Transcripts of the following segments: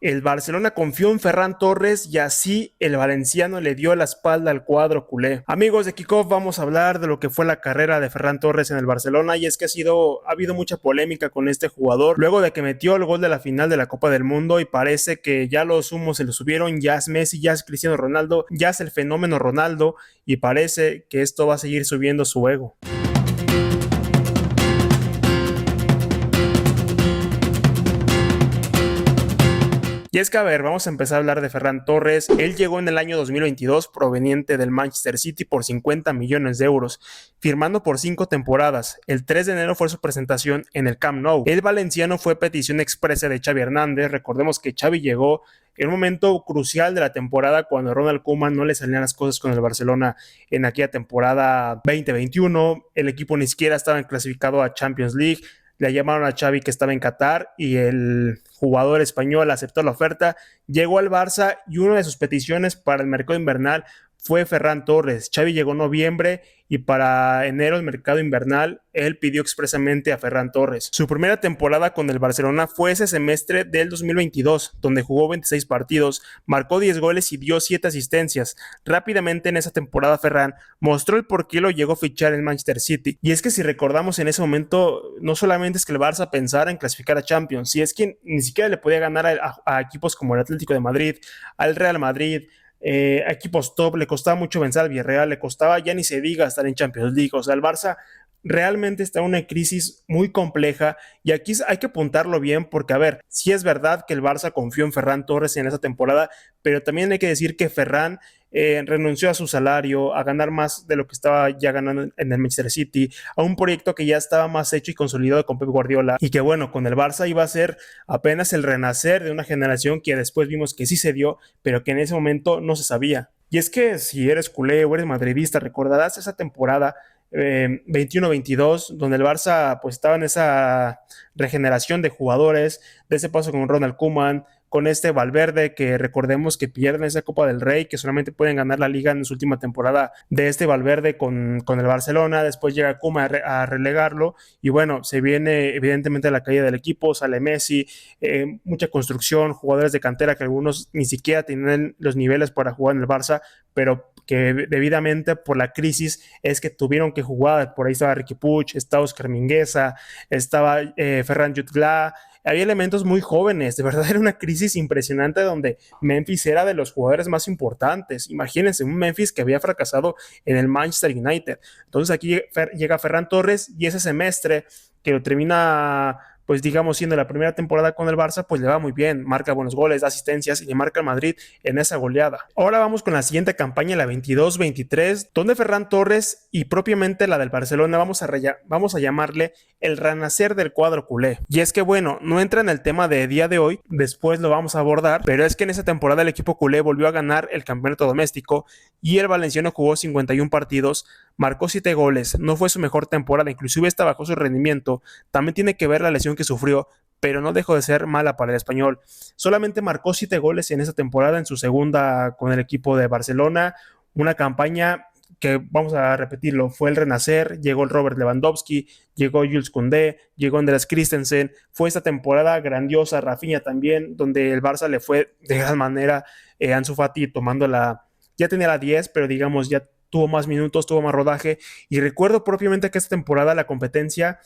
El Barcelona confió en Ferran Torres y así el valenciano le dio la espalda al cuadro culé. Amigos de Kickoff, vamos a hablar de lo que fue la carrera de Ferran Torres en el Barcelona, y es que ha habido mucha polémica con este jugador luego de que metió el gol de la final de la Copa del Mundo, y parece que ya los humos se lo subieron. Ya es Messi, ya es Cristiano Ronaldo, ya es el fenómeno Ronaldo, y parece que esto va a seguir subiendo su ego. Y es que, a ver, vamos a empezar a hablar de Ferran Torres. Él llegó en el año 2022 proveniente del Manchester City por 50 millones de euros, firmando por 5 temporadas. El 3 de enero fue su presentación en el Camp Nou. El valenciano fue petición expresa de Xavi Hernández. Recordemos que Xavi llegó en un momento crucial de la temporada, cuando a Ronald Koeman no le salían las cosas con el Barcelona en aquella temporada 2021. El equipo ni siquiera estaba clasificado a Champions League. Le llamaron a Xavi, que estaba en Qatar, y el jugador español aceptó la oferta, llegó al Barça, y una de sus peticiones para el mercado invernal fue Ferran Torres. Xavi llegó en noviembre y para enero, el mercado invernal, él pidió expresamente a Ferran Torres. Su primera temporada con el Barcelona fue ese semestre del 2022, donde jugó 26 partidos, marcó 10 goles y dio 7 asistencias. Rápidamente en esa temporada Ferran mostró el por qué lo llegó a fichar el Manchester City. Y es que, si recordamos, en ese momento no solamente es que el Barça pensara en clasificar a Champions, si es que ni siquiera le podía ganar a equipos como el Atlético de Madrid, al Real Madrid, a equipos top. Le costaba mucho vencer al Villarreal, le costaba, ya ni se diga, estar en Champions League. O sea, el Barça realmente está en una crisis muy compleja, y aquí hay que apuntarlo bien, porque, a ver, sí es verdad que el Barça confió en Ferran Torres en esa temporada, pero también hay que decir que Ferran renunció a su salario, a ganar más de lo que estaba ya ganando en el Manchester City, a un proyecto que ya estaba más hecho y consolidado con Pep Guardiola, y que, bueno, con el Barça iba a ser apenas el renacer de una generación que después vimos que sí se dio, pero que en ese momento no se sabía. Y es que, si eres culé o eres madridista, recordarás esa temporada 21-22, donde el Barça pues estaba en esa regeneración de jugadores, de ese paso con Ronald Koeman, con este Valverde, que recordemos que pierden esa Copa del Rey, que solamente pueden ganar la Liga en su última temporada de este Valverde con el Barcelona. Después llega Koeman relegarlo, y bueno, se viene evidentemente la caída del equipo, sale Messi, mucha construcción, jugadores de cantera que algunos ni siquiera tienen los niveles para jugar en el Barça, pero que debidamente por la crisis es que tuvieron que jugar. Por ahí estaba Riqui Puig, estaba Óscar Mingueza, estaba Ferran Jutgla. Había elementos muy jóvenes. De verdad era una crisis impresionante, donde Memphis era de los jugadores más importantes. Imagínense, un Memphis que había fracasado en el Manchester United. Entonces aquí llega Ferran Torres, y ese semestre que lo termina, pues digamos, siendo la primera temporada con el Barça, pues le va muy bien, marca buenos goles, da asistencias, y le marca al Madrid en esa goleada. Ahora vamos con la siguiente campaña, la 22-23, donde Ferran Torres, y propiamente la del Barcelona, vamos a llamarle el renacer del cuadro culé. Y es que, bueno, no entra en el tema de día de hoy, después lo vamos a abordar, pero es que en esa temporada el equipo culé volvió a ganar el campeonato doméstico, y el valenciano jugó 51 partidos, marcó 7 goles, no fue su mejor temporada, inclusive está bajo su rendimiento. También tiene que ver la lesión que sufrió, pero no dejó de ser mala para el español. Solamente marcó 7 goles en esa temporada, en su segunda con el equipo de Barcelona. Una campaña que, vamos a repetirlo, fue el renacer. Llegó el Robert Lewandowski, llegó Jules Koundé, llegó Andreas Christensen. Fue esta temporada grandiosa, Rafinha también, donde el Barça le fue de gran manera. Ansu Fati tomando ya tenía la 10, pero digamos ya tuvo más minutos, tuvo más rodaje. Y recuerdo propiamente que esta temporada la competencia,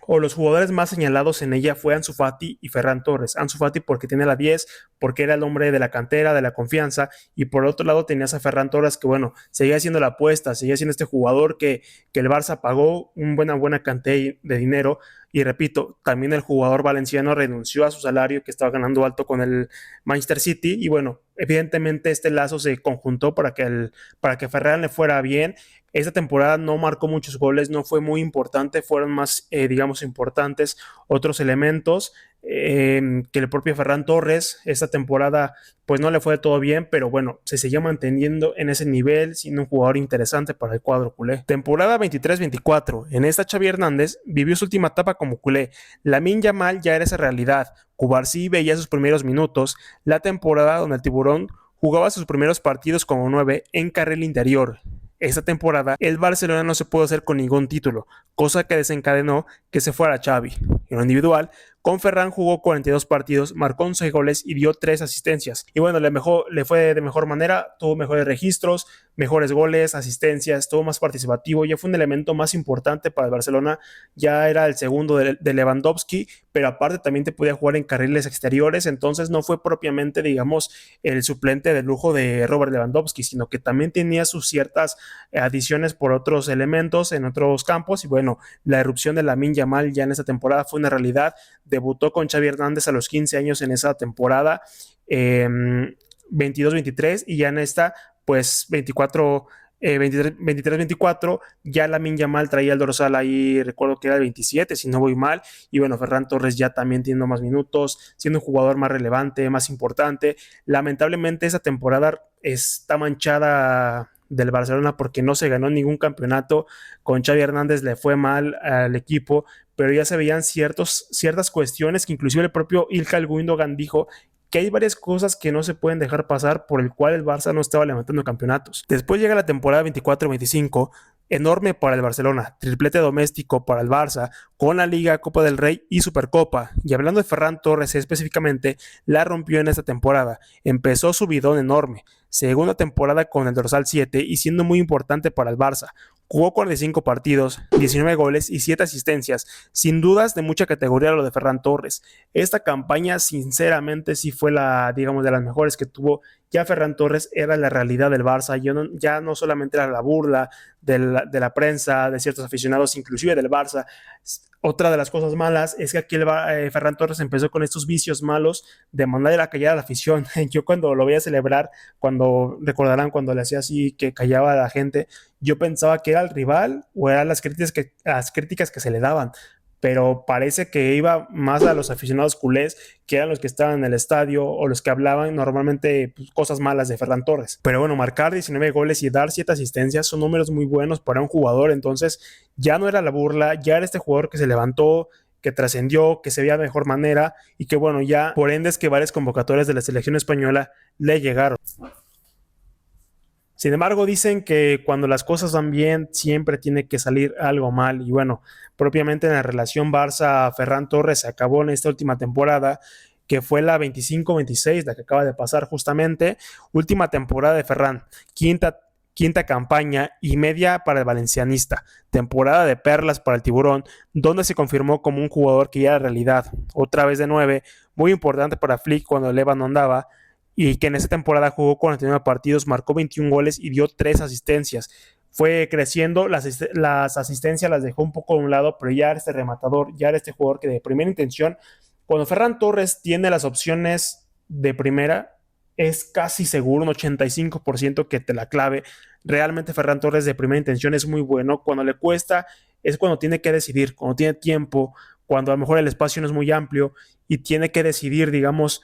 o los jugadores más señalados en ella, fue Ansu Fati y Ferran Torres. Ansu Fati porque tiene la 10, porque era el hombre de la cantera, de la confianza, y por otro lado tenías a Ferran Torres, que, bueno, seguía siendo la apuesta, seguía siendo este jugador que el Barça pagó una buena cantidad de dinero. Y repito, también el jugador valenciano renunció a su salario, que estaba ganando alto con el Manchester City, y bueno, evidentemente este lazo se conjuntó para que Ferran le fuera bien. Esta temporada no marcó muchos goles, no fue muy importante, fueron más, digamos, importantes otros elementos, que el propio Ferran Torres. Esta temporada pues no le fue todo bien, pero bueno, se seguía manteniendo en ese nivel, siendo un jugador interesante para el cuadro culé. Temporada 23-24, en esta Xavi Hernández vivió su última etapa como culé. Lamine Yamal ya era esa realidad, Cubarsí veía sus primeros minutos, la temporada donde el tiburón jugaba sus primeros partidos como 9 en carril interior. Esta temporada el Barcelona no se pudo hacer con ningún título, cosa que desencadenó que se fuera Xavi. en lo individual, con Ferran jugó 42 partidos, marcó 11 goles y dio 3 asistencias. Y bueno, le fue de mejor manera, tuvo mejores registros, mejores goles, asistencias, estuvo más participativo, ya fue un elemento más importante para el Barcelona, ya era el segundo de Lewandowski, pero aparte también te podía jugar en carriles exteriores, entonces no fue propiamente, digamos, el suplente de lujo de Robert Lewandowski, sino que también tenía sus ciertas adiciones por otros elementos en otros campos. Y bueno, la erupción de Lamine Yamal ya en esta temporada fue una realidad. Debutó con Xavi Hernández a los 15 años en esa temporada, 22-23, y ya en esta, pues 23-24, ya Lamine Yamal traía el dorsal ahí, recuerdo que era el 27, si no voy mal, y bueno, Ferran Torres ya también teniendo más minutos, siendo un jugador más relevante, más importante. Lamentablemente esa temporada está manchada del Barcelona porque no se ganó ningún campeonato. Con Xavi Hernández le fue mal al equipo, pero ya se veían ciertas cuestiones que inclusive el propio Ilkay Gundogan dijo que hay varias cosas que no se pueden dejar pasar, por el cual el Barça no estaba levantando campeonatos. Después llega la temporada 24-25, enorme para el Barcelona, triplete doméstico para el Barça, con la Liga, Copa del Rey y Supercopa. Y hablando de Ferran Torres específicamente, la rompió en esta temporada, empezó su bidón enorme, segunda temporada con el dorsal 7 y siendo muy importante para el Barça. Jugó 45 partidos, 19 goles y 7 asistencias. Sin dudas de mucha categoría lo de Ferran Torres. Esta campaña sinceramente sí fue digamos, de las mejores que tuvo. Ya Ferran Torres era la realidad del Barça, ya no solamente era la burla de la prensa, de ciertos aficionados, inclusive del Barça. Otra de las cosas malas es que aquí Ferran Torres empezó con estos vicios malos de mandar a callar a la afición. Yo cuando lo veía celebrar, recordarán cuando le hacía así que callaba a la gente, yo pensaba que era el rival o eran las críticas que se le daban, pero parece que iba más a los aficionados culés, que eran los que estaban en el estadio o los que hablaban normalmente, pues, cosas malas de Ferran Torres. Pero bueno, marcar 19 goles y dar 7 asistencias son números muy buenos para un jugador. Entonces ya no era la burla, ya era este jugador que se levantó, que trascendió, que se veía de mejor manera y que bueno, ya por ende es que varias convocatorias de la selección española le llegaron. Sin embargo, dicen que cuando las cosas van bien, siempre tiene que salir algo mal. Y bueno, propiamente en la relación Barça-Ferran Torres se acabó en esta última temporada, que fue la 25-26, la que acaba de pasar justamente. Última temporada de Ferran, quinta campaña y media para el valencianista. Temporada de perlas para el Tiburón, donde se confirmó como un jugador que ya era realidad. Otra vez de 9, muy importante para Flick cuando el Levan no andaba, y que en esa temporada jugó 49 partidos, marcó 21 goles y dio 3 asistencias. Fue creciendo, las asistencias las dejó un poco a un lado, pero ya era este rematador, ya era este jugador que de primera intención, cuando Ferran Torres tiene las opciones de primera, es casi seguro, un 85% que te la clave. Realmente Ferran Torres de primera intención es muy bueno. Cuando le cuesta es cuando tiene que decidir, cuando tiene tiempo, cuando a lo mejor el espacio no es muy amplio y tiene que decidir, digamos,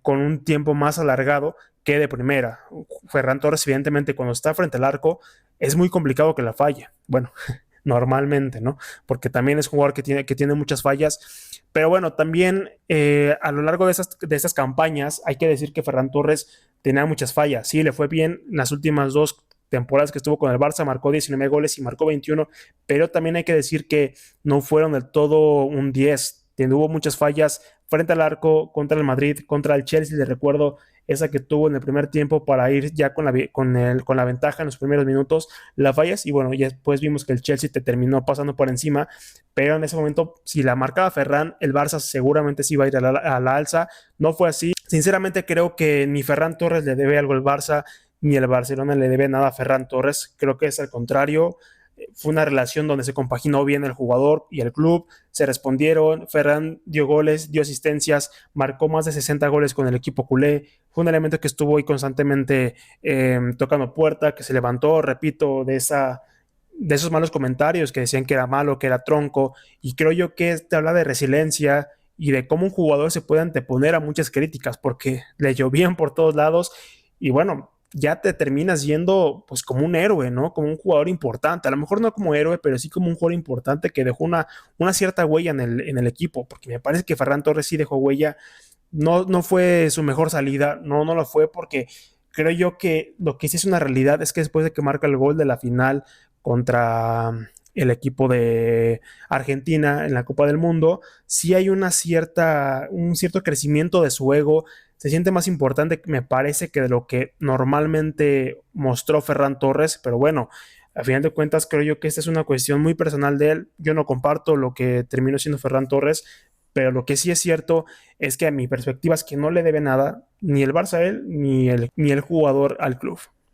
con un tiempo más alargado que de primera. Ferran Torres, evidentemente, cuando está frente al arco, es muy complicado que la falle. Bueno, normalmente, ¿no? Porque también es un jugador que tiene muchas fallas. Pero bueno, también a lo largo de estas campañas, hay que decir que Ferran Torres tenía muchas fallas. Sí, le fue bien en las últimas 2 temporadas que estuvo con el Barça, marcó 19 goles y marcó 21, pero también hay que decir que no fueron del todo un 10. Hubo muchas fallas frente al arco, contra el Madrid, contra el Chelsea, le recuerdo esa que tuvo en el primer tiempo para ir ya con la ventaja en los primeros minutos, la fallas, y bueno, ya después vimos que el Chelsea te terminó pasando por encima, pero en ese momento, si la marcaba Ferran, el Barça seguramente sí iba a ir a la alza. No fue así. Sinceramente creo que ni Ferran Torres le debe algo al Barça, ni el Barcelona le debe nada a Ferran Torres. Creo que es al contrario. Fue una relación donde se compaginó bien el jugador y el club, se respondieron, Ferran dio goles, dio asistencias, marcó más de 60 goles con el equipo culé, fue un elemento que estuvo ahí constantemente tocando puerta, que se levantó, repito, de esos malos comentarios que decían que era malo, que era tronco, y creo yo que te habla de resiliencia y de cómo un jugador se puede anteponer a muchas críticas, porque le llovían por todos lados, y bueno, ya te terminas yendo pues como un héroe, ¿no? Como un jugador importante, a lo mejor no como héroe, pero sí como un jugador importante que dejó una cierta huella en el equipo, porque me parece que Ferran Torres sí dejó huella. No fue su mejor salida, no lo fue, porque creo yo que lo que sí es una realidad es que después de que marca el gol de la final contra el equipo de Argentina en la Copa del Mundo, sí hay un cierto crecimiento de su ego, se siente más importante, me parece, que de lo que normalmente mostró Ferran Torres, pero bueno, a final de cuentas creo yo que esta es una cuestión muy personal de él, yo no comparto lo que terminó siendo Ferran Torres, pero lo que sí es cierto es que a mi perspectiva es que no le debe nada ni el Barça a él ni el jugador al club.